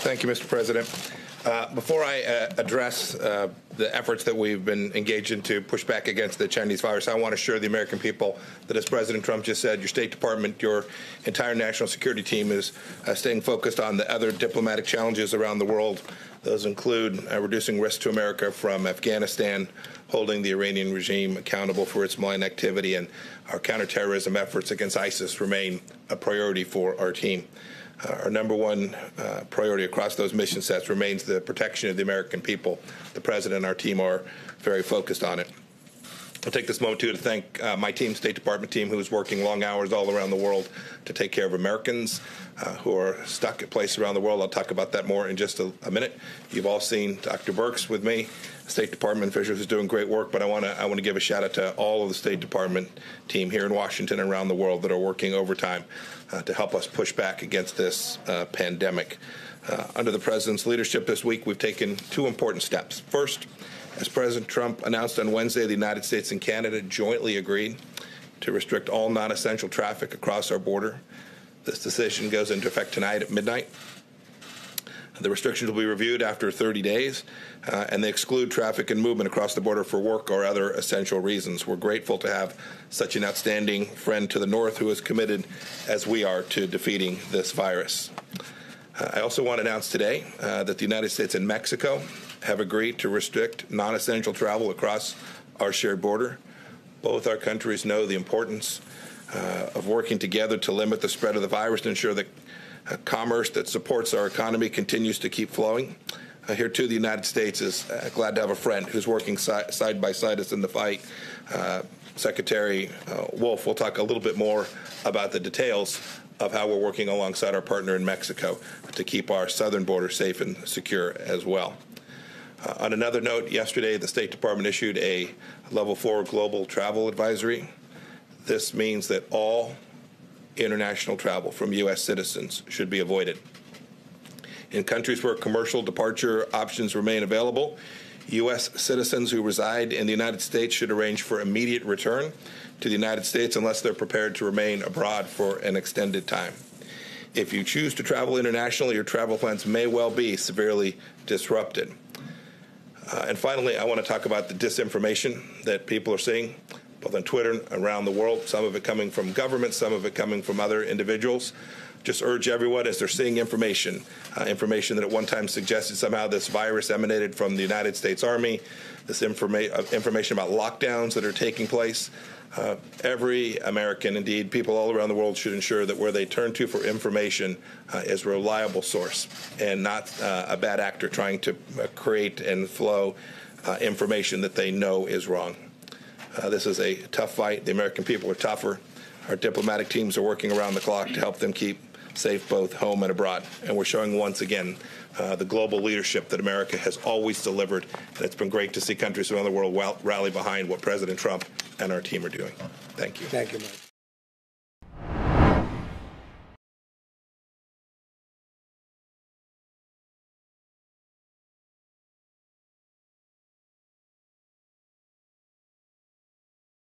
Thank you, Mr. President. Before I address the efforts that we've been engaged in to push back against the Chinese virus, I want to assure the American people that, as President Trump just said, your State Department, your entire national security team is staying focused on the other diplomatic challenges around the world. Those include reducing risk to America from Afghanistan, holding the Iranian regime accountable for its malign activity, and our counterterrorism efforts against ISIS remain a priority for our team. Our number one priority across those mission sets remains the protection of the American people. The President and our team are very focused on it. I'll take this moment, too, to thank my team, State Department team, who is working long hours all around the world to take care of Americans who are stuck at places around the world. I'll talk about that more in just a minute. You've all seen Dr. Birx with me, State Department official who's doing great work, but I want to give a shout out to all of the State Department team here in Washington and around the world that are working overtime to help us push back against this pandemic. Under the President's leadership this week, we've taken two important steps. First, as President Trump announced on Wednesday, the United States and Canada jointly agreed to restrict all non-essential traffic across our border. This decision goes into effect tonight at midnight. The restrictions will be reviewed after 30 days, and they exclude traffic and movement across the border for work or other essential reasons. We're grateful to have such an outstanding friend to the north who is committed, as we are, to defeating this virus. I also want to announce today that the United States and Mexico have agreed to restrict non-essential travel across our shared border. Both our countries know the importance of working together to limit the spread of the virus and ensure that commerce that supports our economy continues to keep flowing. Here, too, the United States is glad to have a friend who's working side by side us in the fight. Secretary Wolf will talk a little bit more about the details of how we're working alongside our partner in Mexico to keep our southern border safe and secure as well. On another note, yesterday the State Department issued a Level 4 global travel advisory. This means that all international travel from U.S. citizens should be avoided. In countries where commercial departure options remain available, U.S. citizens who reside in the United States should arrange for immediate return to the United States unless they're prepared to remain abroad for an extended time. If you choose to travel internationally, your travel plans may well be severely disrupted. And finally, I want to talk about the disinformation that people are seeing, both on Twitter and around the world, some of it coming from government, some of it coming from other individuals. Just urge everyone, as they're seeing information that at one time suggested somehow this virus emanated from the United States Army, this information about lockdowns that are taking place. Every American, indeed, people all around the world should ensure that where they turn to for information is a reliable source and not a bad actor trying to create and flow information that they know is wrong. This is a tough fight. The American people are tougher. Our diplomatic teams are working around the clock to help them keep safe both home and abroad. And we're showing once again the global leadership that America has always delivered. And it's been great to see countries around the world rally behind what President Trump and our team are doing. Thank you. Thank you, Mike.